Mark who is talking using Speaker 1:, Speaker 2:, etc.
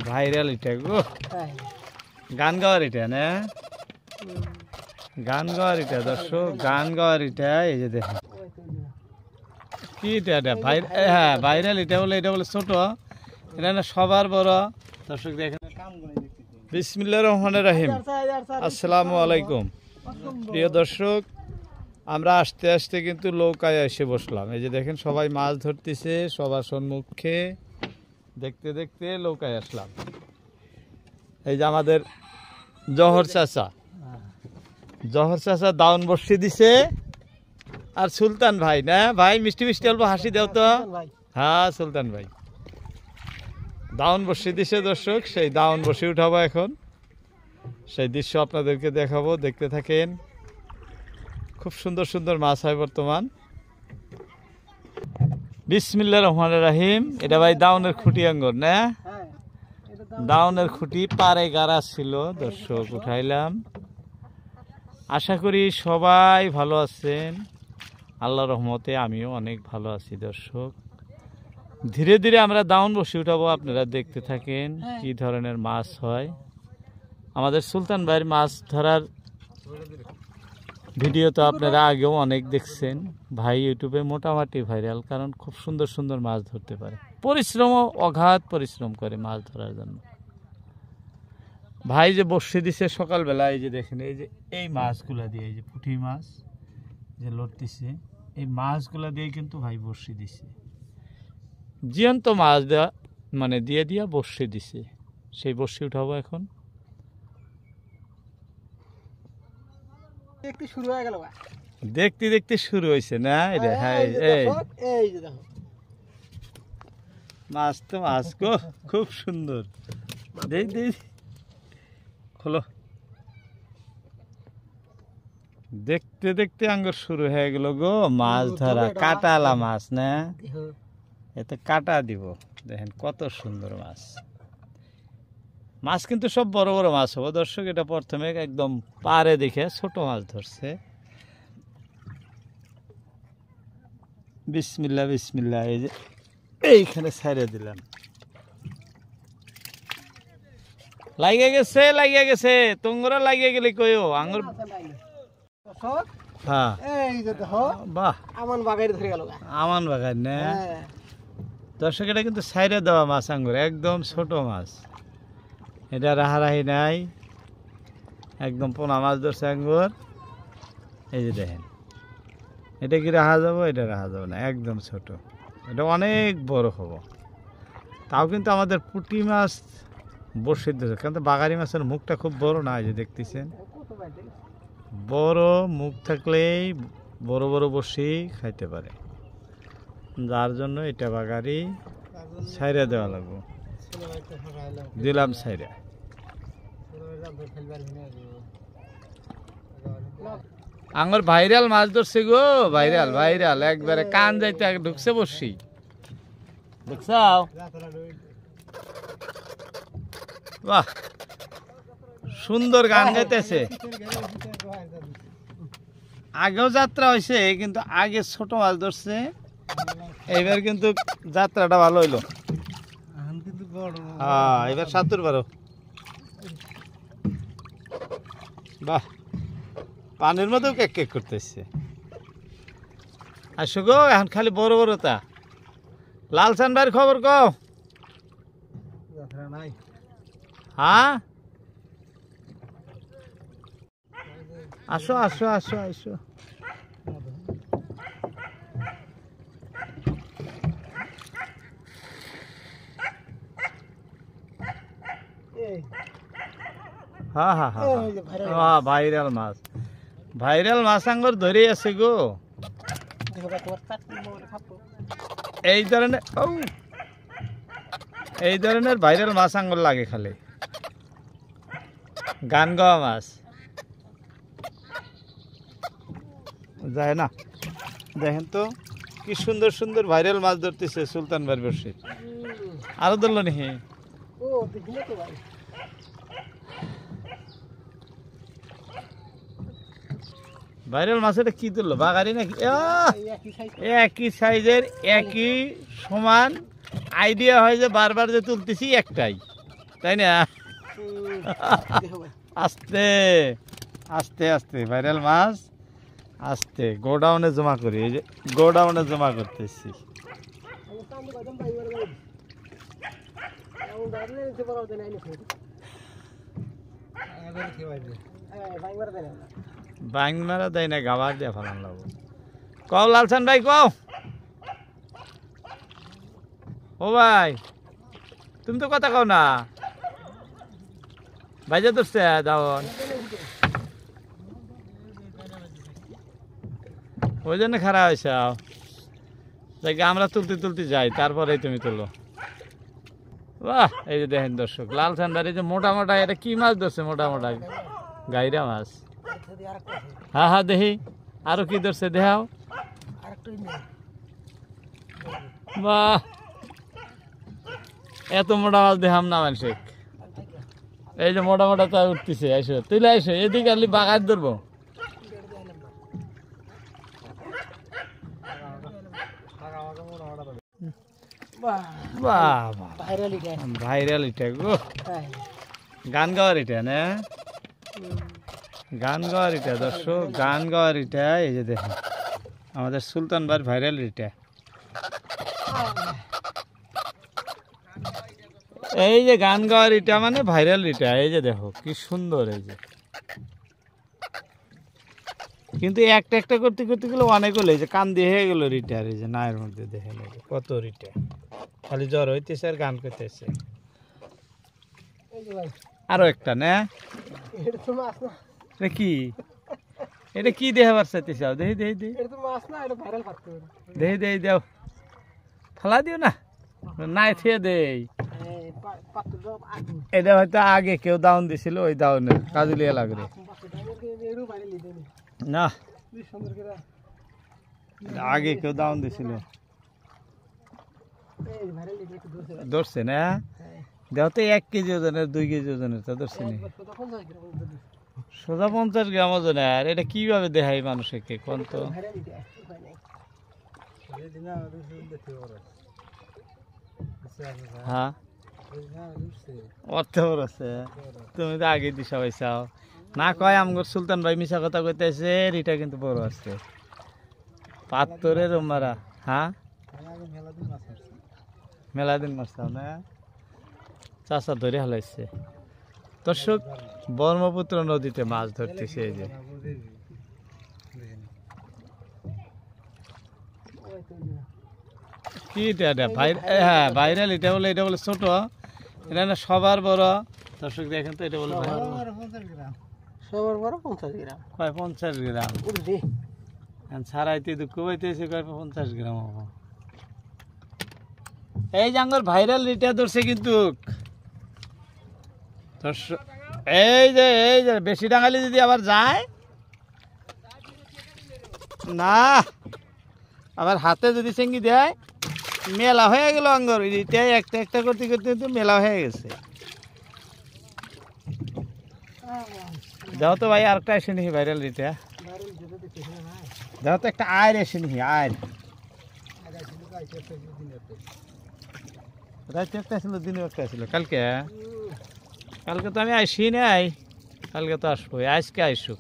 Speaker 1: Viral এটা গো, গান গাওয়ার এটা না, গান গাওয়ার এটা দর্শক, গান গাওয়ার এটা। এই যে দেখেন কি এটা, হ্যাঁ ভাইরাল এটা বলে, এটা বলে ছোট, এটা না সবার বড়। দর্শক দেখেন, বিসমিল্লাহির রহমানির রহিম, আসসালামু আলাইকুম। প্রিয় দর্শক, আমরা আস্তে আস্তে কিন্তু নৌকায় এসে বসলাম। এই যে দেখেন সবাই মাছ ধরতেছে, সবার সম্মুখে দেখতে দেখতে নৌকায় আসলাম। এই যে আমাদের জহর চাচা, জহর চাচা দাউন বসিয়ে দিছে, আর সুলতান ভাই না ভাই, মিষ্টি মিষ্টি অল্প হাসি দাও তো। হ্যাঁ সুলতান ভাই দাউন বসিয়ে দিছে দর্শক, সেই দাউন বসিয়ে উঠাবো এখন, সেই দৃশ্য আপনাদেরকে দেখাবো, দেখতে থাকেন। খুব সুন্দর সুন্দর মাছ হয় বর্তমান। বিসমিল্লাহির রহমানির রহিম। এটা ভাই দাউনের খুঁটি আঙ্গর না, দাউনের খুঁটি পারে গাড়া ছিল দর্শক, উঠাইলাম। আশা করি সবাই ভালো আছেন, আল্লাহর রহমতে আমিও অনেক ভালো আছি দর্শক। ধীরে ধীরে আমরা দাউন বসে উঠাবো, আপনারা দেখতে থাকেন কি ধরনের মাছ হয়। আমাদের সুলতান ভাইয়ের মাছ ধরার ভিডিও তো আপনারা আগেও অনেক দেখছেন। ভাই ইউটিউবে মোটামুটি ভাইরাল, কারণ খুব সুন্দর সুন্দর মাছ ধরতে পারে, পরিশ্রমও অগাধ পরিশ্রম করে মাছ ধরার জন্য। ভাই যে বসে দিছে সকালবেলা, এই যে দেখেন, এই যে এই মাছগুলা দিয়ে, এই যে পুঁটি মাছ যে লড়তেছে, এই মাছগুলা দিয়ে কিন্তু ভাই বসে দিছে, জিয়ন্ত মাছ দেওয়া মানে দিয়ে দিয়া বসে দিছে। সেই বসে উঠাবো এখন। দেখতে দেখতে শুরু হয়েছে না এটা। হ্যাঁ মাছ তো মাছ গো, খুব সুন্দর। খোলো, দেখতে দেখতে আঙ্গুর শুরু হয়ে গেল গো মাছ ধরা। কাটালা মাছ না, এতে কাটা দিব। দেখেন কত সুন্দর মাছ। মাছ কিন্তু সব বড় বড় মাছ হবো দর্শক। এটা প্রথমে একদম পারে দেখে ছোট মাছ ধরছে। বিসমিল্লাহ বিসমিল্লাহ। এই যে এইখানে ছাইড়ে দিলাম, লাগিয়ে গেছে, লাগিয়ে গেছে। তোমরা লাগিয়ে গেলে কইও আঙ্গুর। হ্যাঁ বাহ, আমান বাগাই ধরে গেল, আমান বাগাই না দর্শক। এটা কিন্তু ছাইড়ে দেওয়া মাছ আঙ্গুর, একদম ছোট মাছ। এটা রাহারাহি নাই, একদম পোনা মাছ ধরছে আঙ্গুর। এই যে দেখেন, এটা কি রাহা যাবো? এটা রাহা যাবে না, একদম ছোট। এটা অনেক বড় হবো, তাও কিন্তু আমাদের পুঁটি মাছ বসে দিচ্ছে। কিন্তু বাগারি মাছের মুখটা খুব বড় না, এই যে দেখতেছেন, বড় মুখ থাকলেই বড় বড় বসি খাইতে পারে, যার জন্য এটা বাগারি ছাইড়া দেওয়া লাগবে। দিলাম ছাইড়া। আঙ্গুর ভাইরাল মাছ ধরছে গো, ভাইরাল ভাইরাল একবারে কান যাইতে ঢুকছে বসি, দেখছাও? বাহ, সুন্দর গান গাইতেছে। আগেও যাত্রা হয়েছে, কিন্তু আগে ছোট মাছ ধরছে, এইবার কিন্তু যাত্রাটা ভালো হইলো। হ্যাঁ এবার ৭০ বাহ, পানির মধ্যেও কেক কেক করতেছে। আসো গো, এখন খালি বড় বড় তা। লালচান ভাইয়ের খবর কও। হ্যাঁ আসো আসো আসো আসো। হ্যাঁ হ্যাঁ হ্যাঁ ভাইরাল মাছ, ভাইরাল মাছ আঙ্গুর ধরে আছে গো। এই ধরনের এই ধরনের ভাইরাল মাছ আঙ্গুর লাগে খালি, গান গাওয়া মাছ যায় না। দেখেন তো কি সুন্দর সুন্দর ভাইরাল মাছ ধরতেছে সুলতান ভাইয়ের বসে। আরো ধরল নি? ভাইরাল মাছ এটা কি ধরলো? বাগারি নাকি? একই সাইজের, একই সমান আইডিয়া হয় যে বারবার যে তুলতেছি একটাই, তাই না? আস্তে আস্তে আস্তে ভাইরাল মাছ আস্তে গোডাউনে জমা করি, এই যে গোডাউনে জমা করতেছি। বাং মারা দেয় না, গাবার দিয়ে ফেলান লাগবো। কও লালসান ভাই, কও। ও ভাই, তুমি তো কথা কও না। ভাইজা ধরছে দাওন, ওই জন্য খারাপ হয়েছে। আমরা তুলতে তুলতে যাই, তারপরেই তুমি তুলো। বাহ, এই যে দেখেন দর্শক, লাল সান্ডার এই যে মোটা মোটা, এটা কি মাছ ধরছে? মোটা মোটা গাইরা মাছ। হ্যাঁ হ্যাঁ, দেখি আরো কি ধরছে, দেখাও। বাহ, এত মোটা মাছ দেখাম না মানুষ। এই যে মোটা মোটা তা উঠতেছে, আইসো তুলে আইসো, এদিকে আলি বাগাত ধরবো। ভাইরাল এটা গো, গান গাওয়ার এটা না, গান গাওয়ার এটা দর্শক, গান গাওয়ার এটা। এই যে দেখুন আমাদের সুলতান ভাই ভাইরাল এটা। এই যে গান গাওয়ার এটা মানে ভাইরাল এটা। এই যে দেখো কি সুন্দর, এই যে কিন্তু একটা একটা করতে করতে গেলে অনেক হলো। এই যে কান দিয়ে হয়ে গেল রিটার, এই যে নায়ের মধ্যে দেখেন কত রিটা, খালি জ্বর হইতেছে আর গান করতেছে। আরো একটা না, কি এটা কি দেখাবার চাইতেছে? দেখি দেখি দেখি দেখি দেখি দাও, ফালা দিও না, নাই থিয়ে দেই। এটা হয়তো আগে কেউ দাউন দিছিল, ওই দাউনে কাজুলিয়া লাগবে না, আগে কেউ দাউন দিছিল, ধরছে না। দেহ তো 1 কেজি ওজনের, 2 কেজি ওজনের তা ধরছে না, সোজা 50 গ্রাম ওজনের। আর এটা কিভাবে দেখাই মানুষকে কোন তো? হ্যাঁ, অর্থ আছে, তুমি তো আগে দিশা পাইছাও না। কয় আমগর সুলতান ভাই মিশা কথা কইতেছে, এটা কিন্তু বড় আছে পাত্তরের মারা। হ্যাঁ, মেলা দিন মারছাও না, চাষা ধরে হালাইছে। দর্শক, ব্রহ্মপুত্র নদীতে মাছ ধরতেছে। এই যে কি এটা ভাই, হ্যাঁ ভাইরাল এটা বলে, এটা বলে ছোট, এটা না সবার বড়। দর্শক দেখেন তো, এটা বলে সবার বড় 50 গ্রাম, কয় 50 গ্রাম ছাড়াইতে দুঃখ পাইতেছে, কয় 50 গ্রাম হবো। এই জাঙ্গর ভাইরাল রিটা ধরছে কিন্তু দর্শক। এই যে বেশি ডাঙালি যদি আবার যায় না, আবার হাতে যদি চেঙ্গি দেয়, মেলা হয়ে গেল আঙ্গর রিটা। একটা একটা করতে করতে কিন্তু মেলা হয়ে গেছে। যাও তো ভাই, আরেকটা এসে নিহি ভাইরাল রিটা, যাও তো একটা আয়ের এসে নিহি, আয়ের রাতে একটা ছিল, দিনে একটা ছিল। কালকে তো আমি আসি নাই, কালকে তো আসবো, আজকে আইসুক।